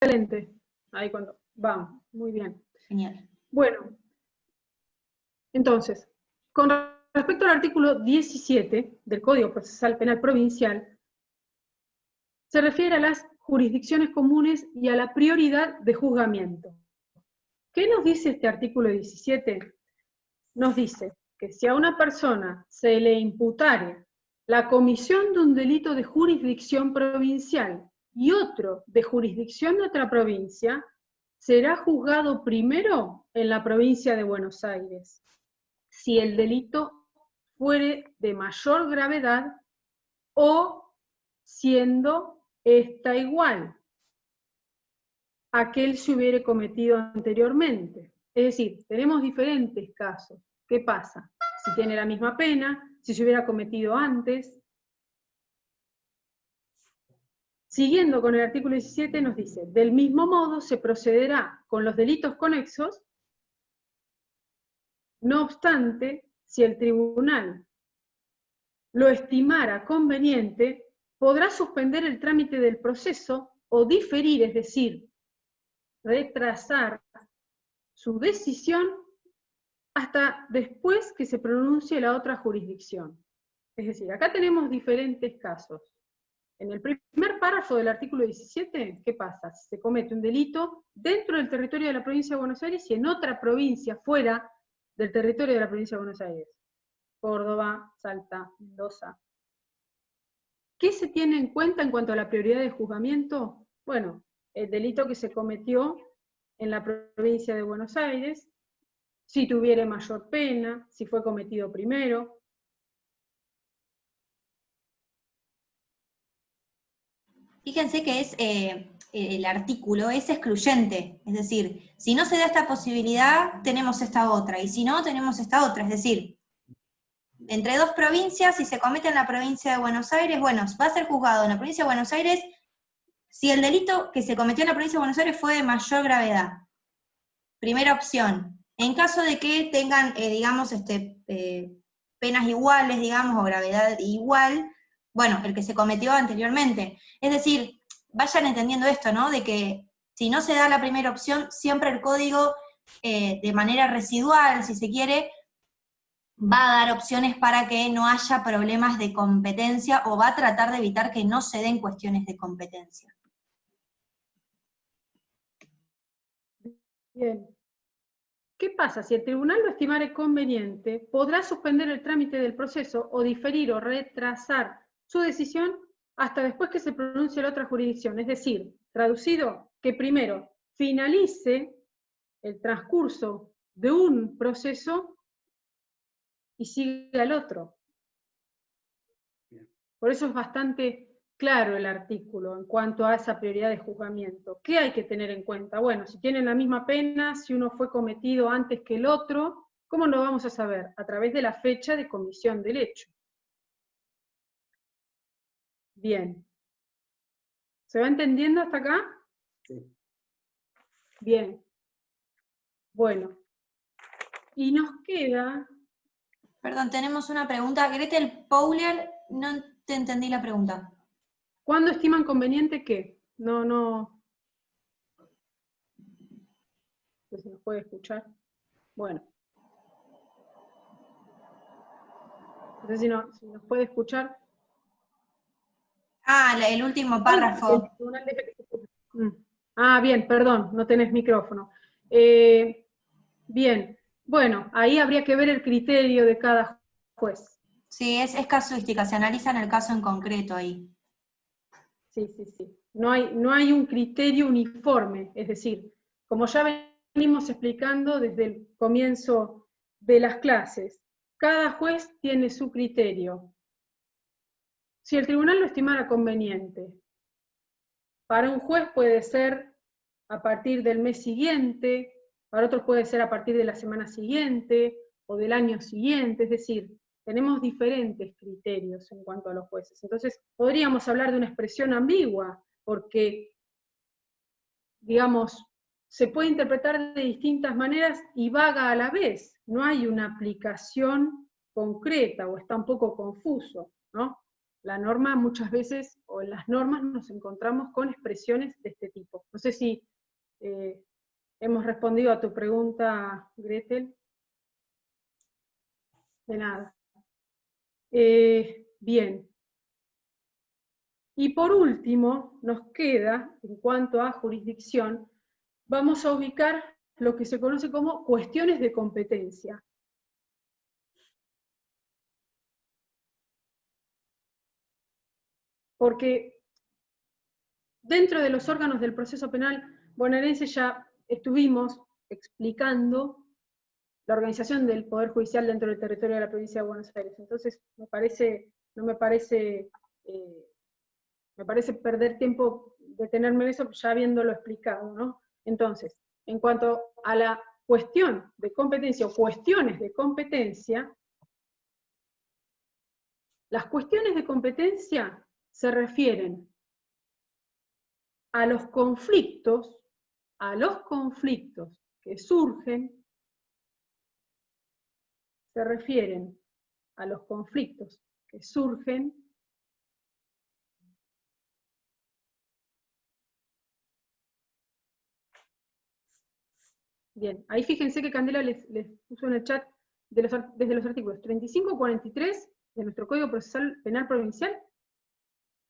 excelente. Ahí cuando vamos, muy bien. Genial. Bueno, entonces, con respecto al artículo 17 del Código Procesal Penal Provincial, se refiere a las jurisdicciones comunes y a la prioridad de juzgamiento. ¿Qué nos dice este artículo 17? Nos dice que si a una persona se le imputare la comisión de un delito de jurisdicción provincial y otro de jurisdicción de otra provincia, será juzgado primero en la provincia de Buenos Aires, si el delito fuere de mayor gravedad o siendo esta igual a que él se hubiere cometido anteriormente. Es decir, tenemos diferentes casos. ¿Qué pasa? Si tiene la misma pena, si se hubiera cometido antes. Siguiendo con el artículo 17 nos dice, del mismo modo se procederá con los delitos conexos, no obstante, si el tribunal lo estimara conveniente, podrá suspender el trámite del proceso o diferir, es decir, retrasar su decisión hasta después que se pronuncie la otra jurisdicción. Es decir, acá tenemos diferentes casos. En el primer párrafo del artículo 17, ¿qué pasa? Se comete un delito dentro del territorio de la provincia de Buenos Aires y en otra provincia fuera del territorio de la provincia de Buenos Aires. Córdoba, Salta, Mendoza. ¿Qué se tiene en cuenta en cuanto a la prioridad de juzgamiento? Bueno, el delito que se cometió en la provincia de Buenos Aires, si tuviera mayor pena, si fue cometido primero. Fíjense que es el artículo es excluyente, es decir, si no se da esta posibilidad, tenemos esta otra, y si no, tenemos esta otra, es decir, entre dos provincias, si se comete en la provincia de Buenos Aires, bueno, va a ser juzgado en la provincia de Buenos Aires si el delito que se cometió en la provincia de Buenos Aires fue de mayor gravedad. Primera opción. En caso de que tengan, digamos, penas iguales, digamos, o gravedad igual, bueno, el que se cometió anteriormente. Es decir, vayan entendiendo esto, ¿no? De que si no se da la primera opción, siempre el código, de manera residual, si se quiere, va a dar opciones para que no haya problemas de competencia o va a tratar de evitar que no se den cuestiones de competencia. Bien. ¿Qué pasa? Si el tribunal lo estimare conveniente, podrá suspender el trámite del proceso o diferir o retrasar su decisión hasta después que se pronuncie la otra jurisdicción. Es decir, traducido, que primero finalice el transcurso de un proceso y siga el otro. Por eso es bastante claro el artículo en cuanto a esa prioridad de juzgamiento. ¿Qué hay que tener en cuenta? Bueno, si tienen la misma pena, si uno fue cometido antes que el otro, ¿cómo lo vamos a saber? A través de la fecha de comisión del hecho. Bien. ¿Se va entendiendo hasta acá? Sí. Bien. Bueno. Y nos queda... Perdón, tenemos una pregunta. Gretel Powler, no te entendí la pregunta. ¿Cuándo estiman conveniente qué? No se nos puede escuchar. Bueno. No sé si nos puede escuchar. Ah, el último párrafo. Ah, bien, perdón, no tenés micrófono. Bien, bueno, ahí habría que ver el criterio de cada juez. Sí, es casuística, se analiza en el caso en concreto ahí. Sí. No hay un criterio uniforme, es decir, como ya venimos explicando desde el comienzo de las clases, cada juez tiene su criterio. Si el tribunal lo estimara conveniente, para un juez puede ser a partir del mes siguiente, para otros puede ser a partir de la semana siguiente o del año siguiente, es decir, tenemos diferentes criterios en cuanto a los jueces. Entonces, podríamos hablar de una expresión ambigua, porque, digamos, se puede interpretar de distintas maneras y vaga a la vez. No hay una aplicación concreta o está un poco confuso, ¿no? la norma muchas veces, o en las normas nos encontramos con expresiones de este tipo. No sé si hemos respondido a tu pregunta, Gretel. De nada. Bien. Y por último, nos queda, en cuanto a jurisdicción, vamos a ubicar lo que se conoce como cuestiones de competencia. Porque dentro de los órganos del proceso penal bonaerense ya estuvimos explicando la organización del Poder Judicial dentro del territorio de la provincia de Buenos Aires. Entonces, me parece perder tiempo detenerme en eso ya habiéndolo explicado, ¿no? Entonces, en cuanto a la cuestión de competencia o cuestiones de competencia, las cuestiones de competencia se refieren a los conflictos que surgen, se refieren a los conflictos que surgen bien, ahí fíjense que Candela les puso en el chat desde los artículos 35 y 43 de nuestro Código Procesal Penal Provincial,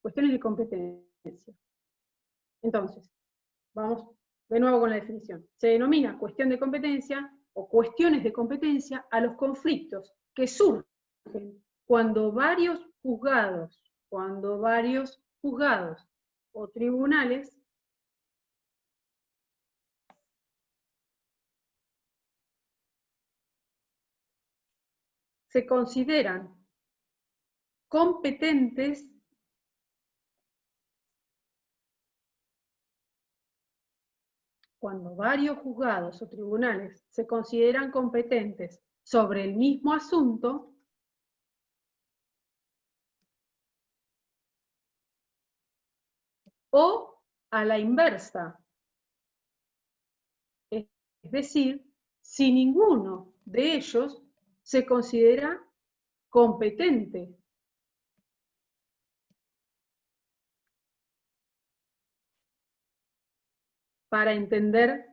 cuestiones de competencia. Entonces, vamos de nuevo con la definición. Se denomina cuestión de competencia o cuestiones de competencia a los conflictos que surgen cuando varios juzgados o tribunales se consideran competentes cuando varios juzgados o tribunales se consideran competentes sobre el mismo asunto, o a la inversa. Es decir, si ninguno de ellos se considera competente. Para entender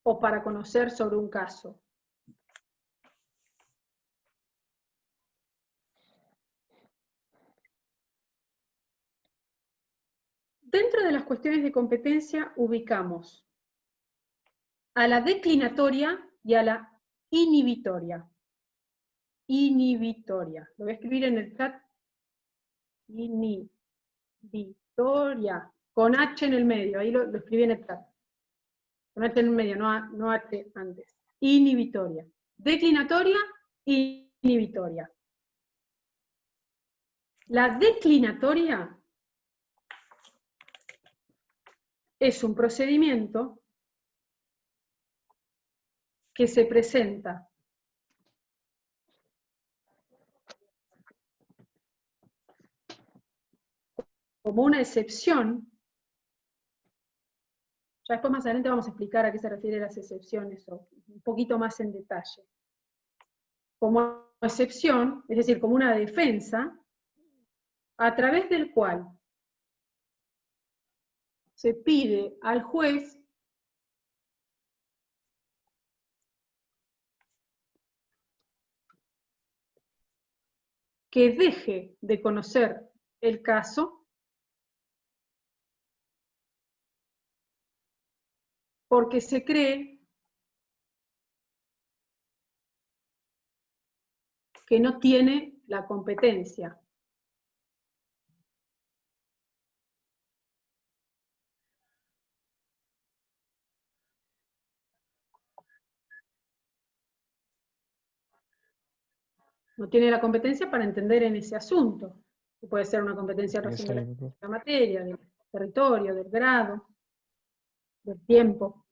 o para conocer sobre un caso. Dentro de las cuestiones de competencia ubicamos a la declinatoria y a la inhibitoria. Inhibitoria. Lo voy a escribir en el chat. Inhibitoria. Con H en el medio. Ahí lo escribí en el chat. Con H en el medio, no H antes. Inhibitoria. Declinatoria, inhibitoria. La declinatoria es un procedimiento que se presenta como una excepción. Ya después más adelante vamos a explicar a qué se refieren las excepciones, o un poquito más en detalle. Como excepción, es decir, como una defensa, a través del cual se pide al juez que deje de conocer el caso porque se cree que no tiene la competencia. No tiene la competencia para entender en ese asunto. Puede ser una competencia de la materia, del territorio, del grado, del tiempo.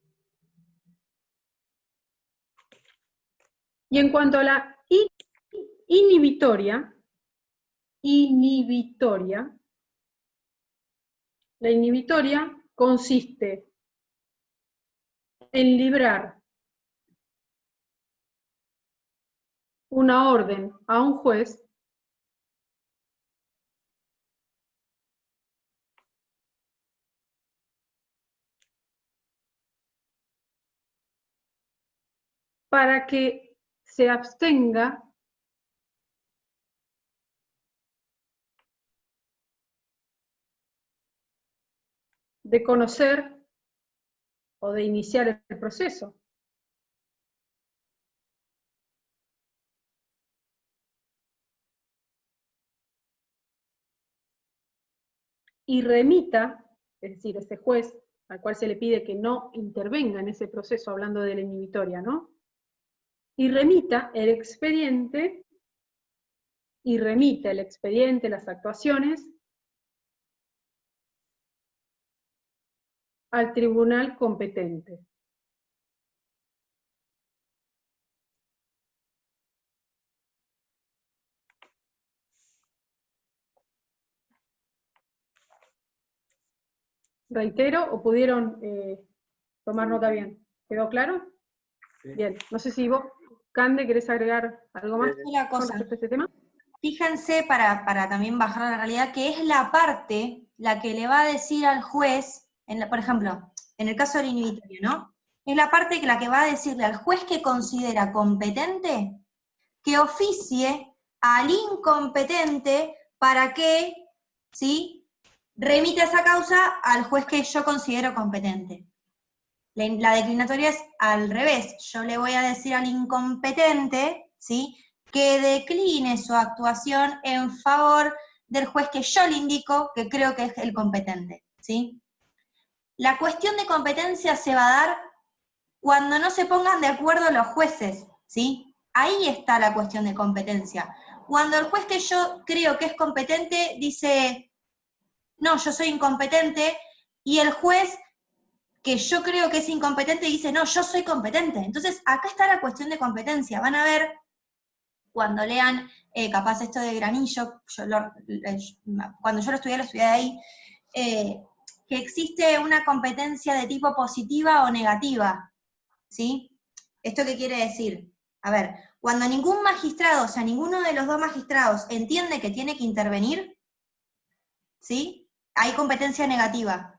Y en cuanto a la inhibitoria, la inhibitoria consiste en librar una orden a un juez para que se abstenga de conocer o de iniciar el proceso. Y remita, es decir, ese juez al cual se le pide que no intervenga en ese proceso, hablando de la inhibitoria, ¿no? Y remita el expediente, las actuaciones, al tribunal competente. Reitero, ¿o pudieron tomar nota bien? ¿Quedó claro? Sí. Bien, no sé si vos, Cande, ¿querés agregar algo más con respecto a este tema? Fíjense, para también bajar a la realidad, que es la parte la que le va a decir al juez, por ejemplo, en el caso del inhibitorio, ¿no? Es la parte la que va a decirle al juez que considera competente que oficie al incompetente para que, ¿sí?, remita esa causa al juez que yo considero competente. La declinatoria es al revés. Yo le voy a decir al incompetente, ¿sí?, que decline su actuación en favor del juez que yo le indico que creo que es el competente, ¿sí? La cuestión de competencia se va a dar cuando no se pongan de acuerdo los jueces, ¿sí? Ahí está la cuestión de competencia. Cuando el juez que yo creo que es competente dice, no, yo soy incompetente, y el juez que yo creo que es incompetente dice, no, yo soy competente. Entonces, acá está la cuestión de competencia. Van a ver, cuando lean, capaz esto de Granillo, cuando yo lo estudié ahí, que existe una competencia de tipo positiva o negativa, ¿sí? ¿Esto qué quiere decir? A ver, cuando ningún magistrado, o sea, ninguno de los dos magistrados entiende que tiene que intervenir, ¿sí?, hay competencia negativa.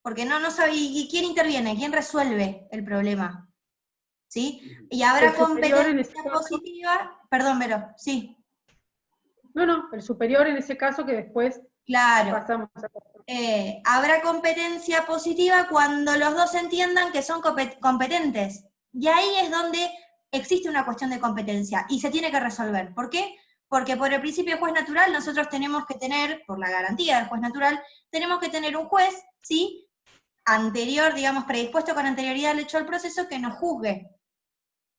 Porque no sabe, ¿y quién interviene? ¿Quién resuelve el problema? ¿Sí? Y habrá competencia positiva, perdón, Vero, sí. No, el superior en ese caso que después pasamos a... habrá competencia positiva cuando los dos entiendan que son competentes. Y ahí es donde existe una cuestión de competencia y se tiene que resolver. ¿Por qué? Porque por el principio de juez natural nosotros tenemos que tener, por la garantía del juez natural, tenemos que tener un juez, ¿sí?, anterior, digamos, predispuesto con anterioridad al hecho del proceso, que nos juzgue.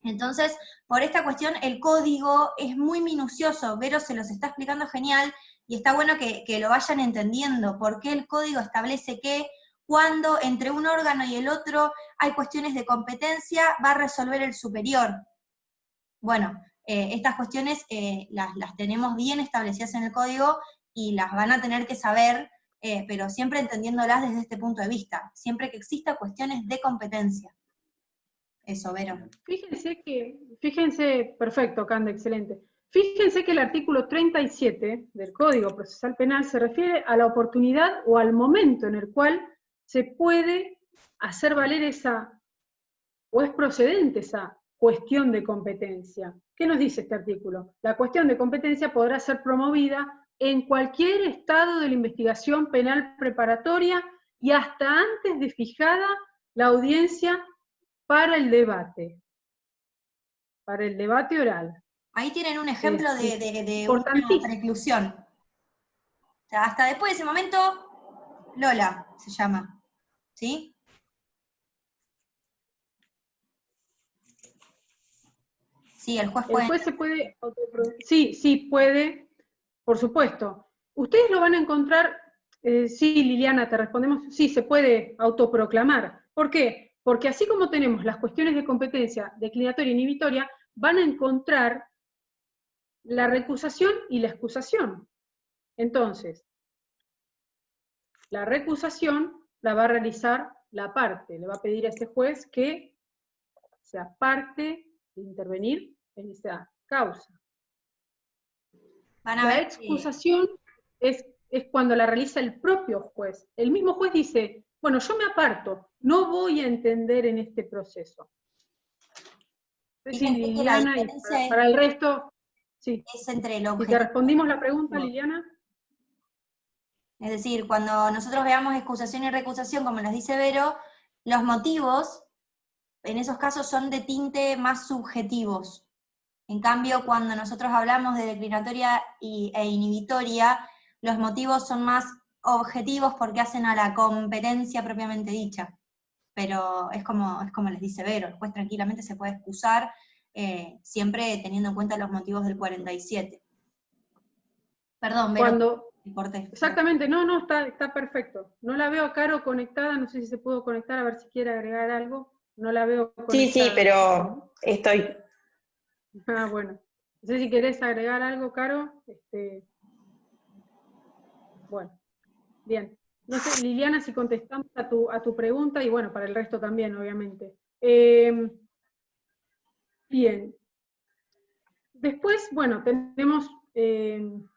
Entonces, por esta cuestión, el código es muy minucioso. Vero se los está explicando genial, y está bueno que lo vayan entendiendo, por qué el código establece que cuando entre un órgano y el otro hay cuestiones de competencia, va a resolver el superior. Bueno, estas cuestiones las tenemos bien establecidas en el código y las van a tener que saber, pero siempre entendiéndolas desde este punto de vista, siempre que exista cuestiones de competencia. Eso, Vero. Fíjense, perfecto, Cande, excelente. Fíjense que el artículo 37 del Código Procesal Penal se refiere a la oportunidad o al momento en el cual se puede hacer valer esa, o es procedente esa cuestión de competencia. ¿Qué nos dice este artículo? La cuestión de competencia podrá ser promovida en cualquier estado de la investigación penal preparatoria y hasta antes de fijada la audiencia para el debate oral. Ahí tienen un ejemplo de una preclusión. O sea, hasta después de ese momento, Lola se llama, ¿sí? Sí, el juez puede... El juez se puede autoproducir. Sí, puede, por supuesto. Ustedes lo van a encontrar, sí, Liliana, te respondemos, sí, se puede autoproclamar. ¿Por qué? Porque así como tenemos las cuestiones de competencia declinatoria e inhibitoria, van a encontrar la recusación y la excusación. Entonces, la recusación la va a realizar la parte, le va a pedir a ese juez que sea parte de intervenir en esa causa. La excusación es cuando la realiza el propio juez. El mismo juez dice, bueno, yo me aparto, no voy a entender en este proceso. Sí, Fíjense que la Liliana, y diferencia para el resto, sí. es entre el ¿Y objetivo. te respondimos la pregunta, Liliana? Es decir, cuando nosotros veamos excusación y recusación, como nos dice Vero, los motivos, en esos casos, son de tinte más subjetivos. En cambio, cuando nosotros hablamos de declinatoria e inhibitoria, los motivos son más objetivos porque hacen a la competencia propiamente dicha. Pero es como les dice Vero, el juez tranquilamente se puede excusar, siempre teniendo en cuenta los motivos del 47. Perdón, Vero, Cuando, me corté. exactamente, no, está perfecto. No la veo a Caro conectada, no sé si se pudo conectar, a ver si quiere agregar algo. No la veo Sí, sí, conectada. pero estoy. Ah, bueno. No sé si querés agregar algo, Caro. Bueno, bien. No sé, Liliana, si contestamos a tu pregunta, y bueno, para el resto también, obviamente. Bien. Después, bueno, tenemos, en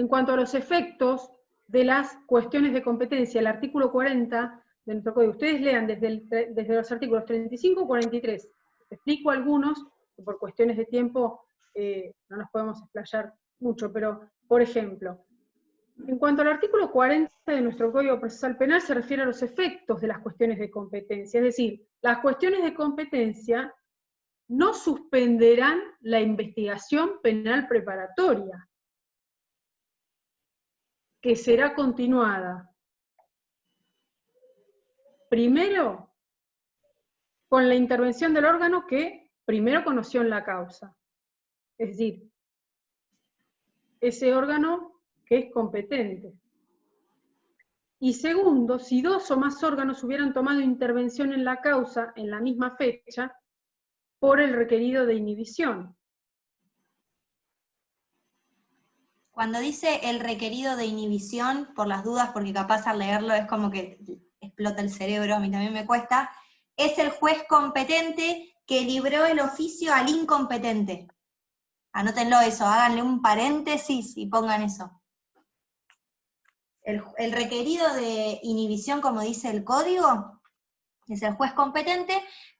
cuanto a los efectos de las cuestiones de competencia, el artículo 40 de nuestro código. Ustedes lean desde los artículos 35 y 43. Les explico algunos, que por cuestiones de tiempo no nos podemos explayar mucho, pero, por ejemplo, en cuanto al artículo 40 de nuestro Código Procesal Penal, se refiere a los efectos de las cuestiones de competencia. Es decir, las cuestiones de competencia no suspenderán la investigación penal preparatoria, que será continuada. Primero, con la intervención del órgano que primero conoció en la causa. Es decir, ese órgano que es competente. Y segundo, si dos o más órganos hubieran tomado intervención en la causa en la misma fecha, por el requerido de inhibición. Cuando dice el requerido de inhibición, por las dudas, porque capaz al leerlo es como que explota el cerebro, a mí también me cuesta, es el juez competente que libró el oficio al incompetente. Anótenlo eso, háganle un paréntesis y pongan eso. El requerido de inhibición, como dice el código, es el juez competente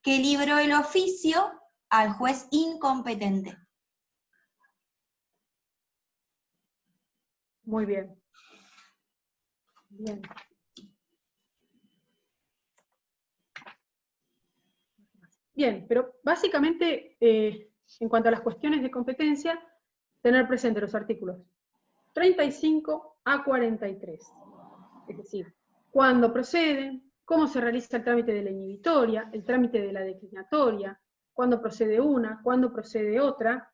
que libró el oficio al juez incompetente. Muy bien. Bien. Bien, pero básicamente, en cuanto a las cuestiones de competencia, tener presente los artículos 35 a 43. Es decir, cuándo proceden, cómo se realiza el trámite de la inhibitoria, el trámite de la declinatoria, cuándo procede una, cuándo procede otra.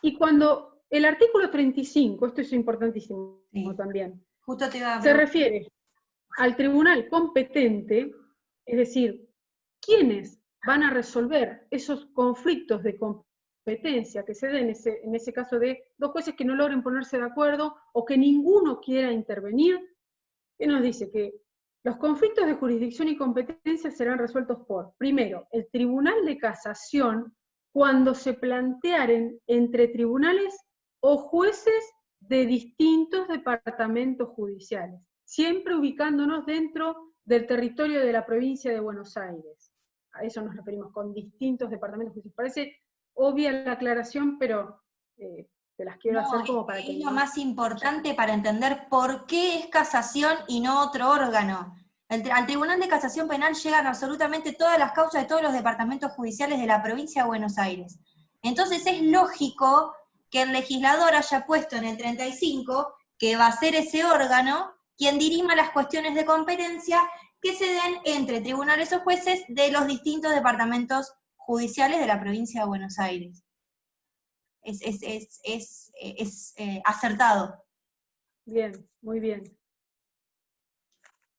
Y cuando el artículo 35, esto es importantísimo también, Justo te iba a se refiere al tribunal competente, es decir, ¿quiénes van a resolver esos conflictos de competencia que se den en ese caso de dos jueces que no logren ponerse de acuerdo o que ninguno quiera intervenir? ¿Qué nos dice? Que los conflictos de jurisdicción y competencia serán resueltos por, primero, el Tribunal de Casación, cuando se plantearen entre tribunales o jueces de distintos departamentos judiciales, siempre ubicándonos dentro del territorio de la provincia de Buenos Aires. A eso nos referimos, con distintos departamentos judiciales. Parece obvia la aclaración, pero te las quiero hacer como para que... Es lo más importante para entender por qué es casación y no otro órgano. Al Tribunal de Casación Penal llegan absolutamente todas las causas de todos los departamentos judiciales de la provincia de Buenos Aires. Entonces es lógico que el legislador haya puesto en el 35 que va a ser ese órgano quien dirima las cuestiones de competencia que se den entre tribunales o jueces de los distintos departamentos judiciales de la provincia de Buenos Aires. Es acertado. Bien, muy bien.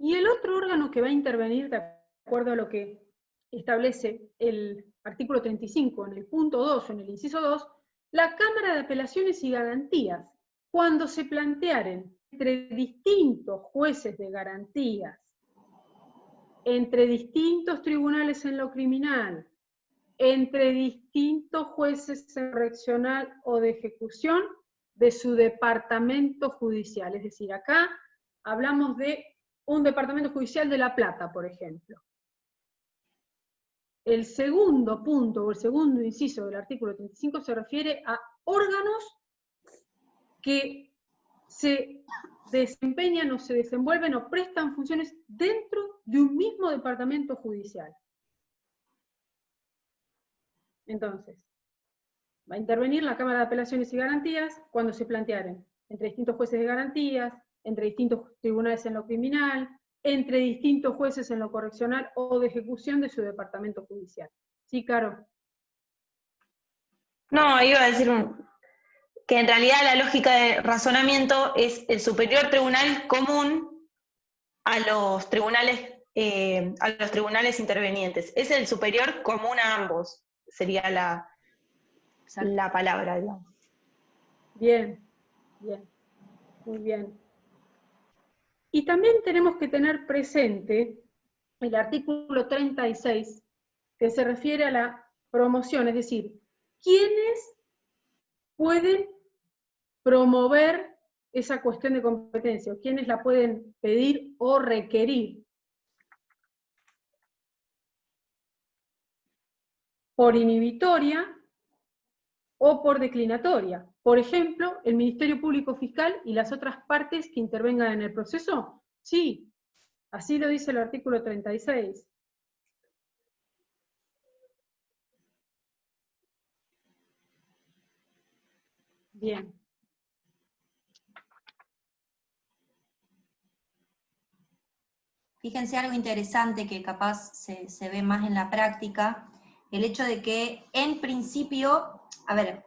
Y el otro órgano que va a intervenir, de acuerdo a lo que establece el artículo 35, en el punto 2 o en el inciso 2, la Cámara de Apelaciones y Garantías, cuando se plantearen entre distintos jueces de garantías, entre distintos tribunales en lo criminal, entre distintos jueces en correccional o de ejecución de su departamento judicial. Es decir, acá hablamos de un departamento judicial de La Plata, por ejemplo. El segundo punto, o el segundo inciso del artículo 35 se refiere a órganos que se desempeñan o se desenvuelven o prestan funciones dentro de un mismo departamento judicial. Entonces, va a intervenir la Cámara de Apelaciones y Garantías cuando se plantearen entre distintos jueces de garantías, entre distintos tribunales en lo criminal, entre distintos jueces en lo correccional o de ejecución de su departamento judicial. ¿Sí, Caro? No, iba a decir que en realidad la lógica de razonamiento es el superior tribunal común a los tribunales intervenientes. Es el superior común a ambos, sería la palabra, digamos. Bien, bien, muy bien. Y también tenemos que tener presente el artículo 36, que se refiere a la promoción, es decir, ¿quiénes pueden promover esa cuestión de competencia? ¿Quiénes la pueden pedir o requerir? Por inhibitoria o por declinatoria. Por ejemplo, el Ministerio Público Fiscal y las otras partes que intervengan en el proceso. Sí, así lo dice el artículo 36. Bien. Fíjense algo interesante que capaz se ve más en la práctica, el hecho de que en principio, a ver,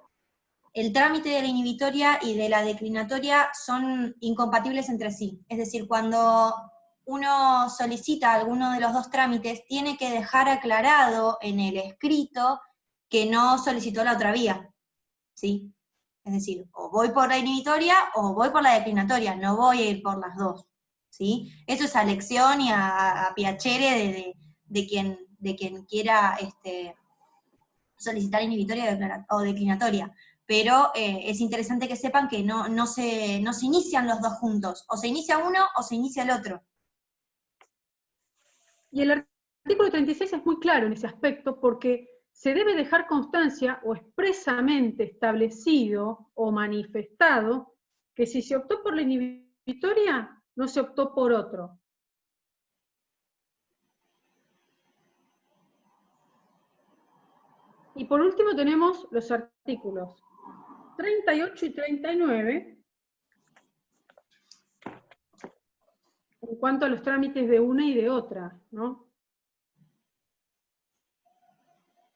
el trámite de la inhibitoria y de la declinatoria son incompatibles entre sí. Es decir, cuando uno solicita alguno de los dos trámites, tiene que dejar aclarado en el escrito que no solicitó la otra vía, ¿sí? Es decir, o voy por la inhibitoria o voy por la declinatoria, no voy a ir por las dos, ¿sí? Eso es a elección y a piacere de quien quiera solicitar inhibitoria o declinatoria. Pero es interesante que sepan que no se inician los dos juntos, o se inicia uno o se inicia el otro. Y el artículo 36 es muy claro en ese aspecto porque se debe dejar constancia o expresamente establecido o manifestado que si se optó por la inhibitoria, no se optó por otro. Y por último tenemos los artículos 38 y 39 en cuanto a los trámites de una y de otra, ¿no?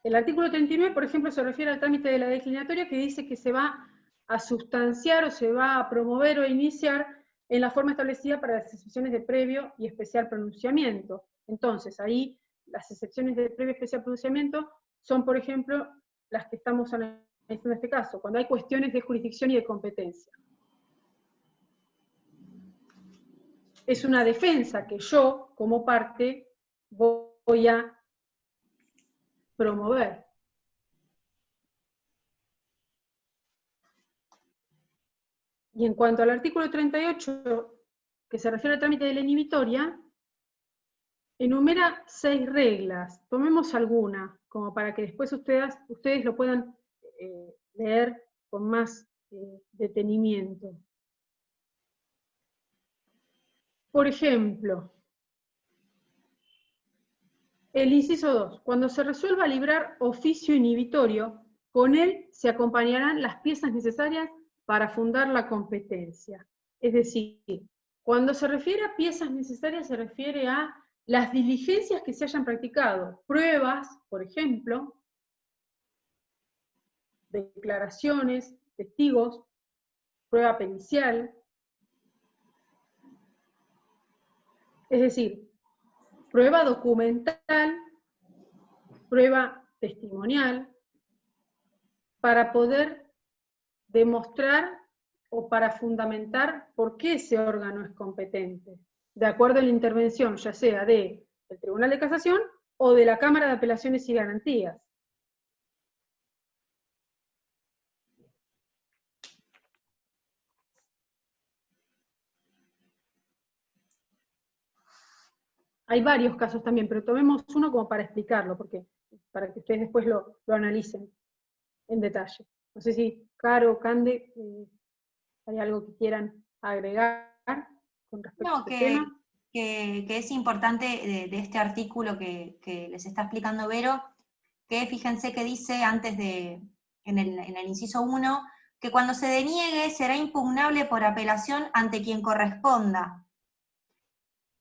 El artículo 39, por ejemplo, se refiere al trámite de la declinatoria que dice que se va a sustanciar o se va a promover o iniciar en la forma establecida para las excepciones de previo y especial pronunciamiento. Entonces, ahí las excepciones de previo y especial pronunciamiento son, por ejemplo, las que estamos analizando en este caso, cuando hay cuestiones de jurisdicción y de competencia. Es una defensa que yo, como parte, voy a promover. Y en cuanto al artículo 38, que se refiere al trámite de la inhibitoria, enumera 6 reglas. Tomemos alguna, como para que después ustedes lo puedan leer con más detenimiento. Por ejemplo, el inciso 2, cuando se resuelva librar oficio inhibitorio, con él se acompañarán las piezas necesarias para fundar la competencia. Es decir, cuando se refiere a piezas necesarias, se refiere a las diligencias que se hayan practicado, pruebas, por ejemplo, declaraciones, testigos, prueba pericial. Es decir, prueba documental, prueba testimonial, para poder demostrar o para fundamentar por qué ese órgano es competente, de acuerdo a la intervención, ya sea del Tribunal de Casación o de la Cámara de Apelaciones y Garantías. Hay varios casos también, pero tomemos uno como para explicarlo, para que ustedes después lo analicen en detalle. No sé si Caro, Cande, hay algo que quieran agregar con respecto a este tema. Que es importante de este artículo que les está explicando Vero, que fíjense que dice antes en el inciso 1, que cuando se deniegue será impugnable por apelación ante quien corresponda.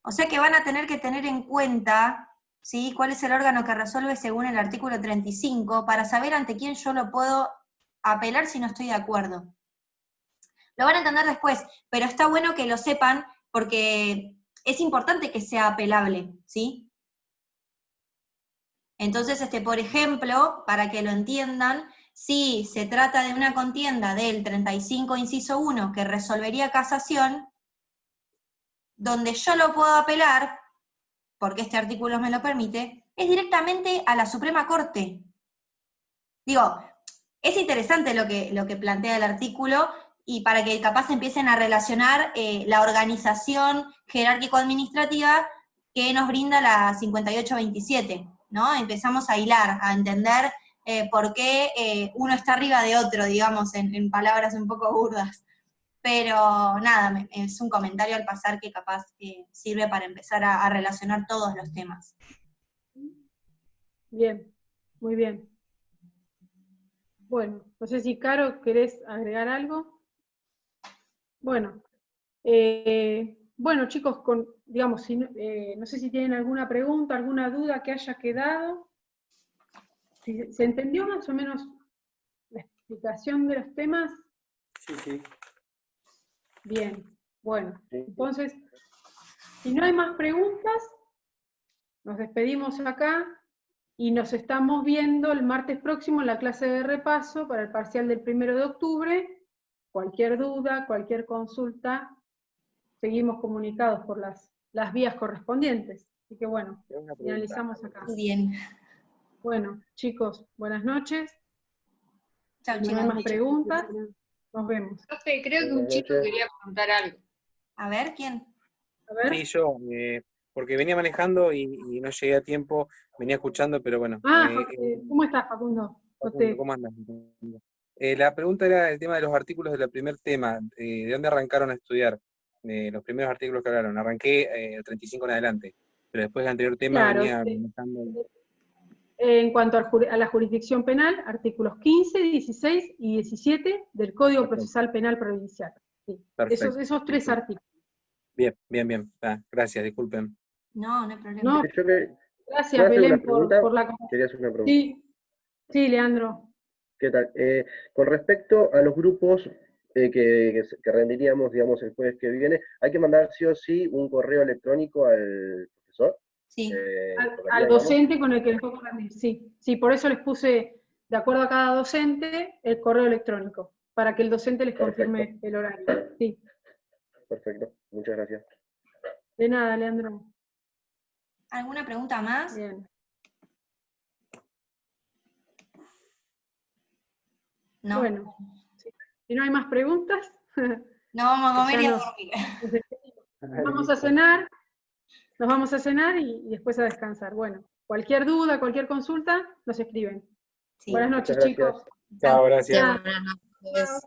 O sea que van a tener que tener en cuenta, ¿sí?, cuál es el órgano que resuelve según el artículo 35, para saber ante quién yo lo puedo apelar si no estoy de acuerdo. Lo van a entender después, pero está bueno que lo sepan porque es importante que sea apelable, ¿sí? Entonces, por ejemplo, para que lo entiendan, si se trata de una contienda del 35 inciso 1 que resolvería casación, donde yo lo puedo apelar, porque este artículo me lo permite, es directamente a la Suprema Corte. Digo, es interesante lo que plantea el artículo, y para que capaz empiecen a relacionar la organización jerárquico-administrativa que nos brinda la 5827, ¿no? Empezamos a hilar, a entender por qué uno está arriba de otro, digamos, en palabras un poco burdas. Pero nada, es un comentario al pasar que capaz sirve para empezar a relacionar todos los temas. Bien, muy bien. Bueno, no sé si Caro, ¿querés agregar algo? Bueno, bueno chicos, digamos, no sé si tienen alguna pregunta, alguna duda que haya quedado. ¿Se entendió más o menos la explicación de los temas? Sí, sí. Bien, bueno, entonces, si no hay más preguntas, nos despedimos acá y nos estamos viendo el martes próximo en la clase de repaso para el parcial del 1 de octubre. Cualquier duda, cualquier consulta, seguimos comunicados por las vías correspondientes. Así que bueno, finalizamos acá. Bien. Bueno, chicos, buenas noches. Chao, Si no hay más preguntas, nos vemos. Profe, creo que un chico quería preguntar algo. A ver, ¿quién? A ver. Sí, yo, porque venía manejando y no llegué a tiempo, venía escuchando, pero bueno. ¿Cómo estás, Facundo? Facundo, ¿cómo andas? La pregunta era el tema de los artículos del primer tema. ¿De dónde arrancaron a estudiar? Los primeros artículos que hablaron. Arranqué el 35 en adelante, pero después del anterior tema Claro, venía manejando. En cuanto a la jurisdicción penal, artículos 15, 16 y 17 del Código Procesal Penal Provincial. Sí. Esos tres artículos. Bien, bien, bien. Gracias, disculpen. No, no hay problema. No, gracias, Belén, por la conversación. Quería hacer una pregunta. Sí, Leandro. ¿Qué tal? Con respecto a los grupos que rendiríamos, digamos, el jueves que viene, ¿hay que mandar sí o sí un correo electrónico al profesor? Sí. Al docente con el que les toca rendir, sí, por eso les puse, de acuerdo a cada docente, el correo electrónico, para que el docente les confirme el horario. Sí. Perfecto, muchas gracias. De nada, Leandro. ¿Alguna pregunta más? Bien. No. Bueno, si no hay más preguntas, no vamos a comer y a dormir. Nos vamos a cenar y después a descansar. Bueno, cualquier duda, cualquier consulta, nos escriben. Sí. Buenas noches, chicos. Chao, gracias. Buenas noches.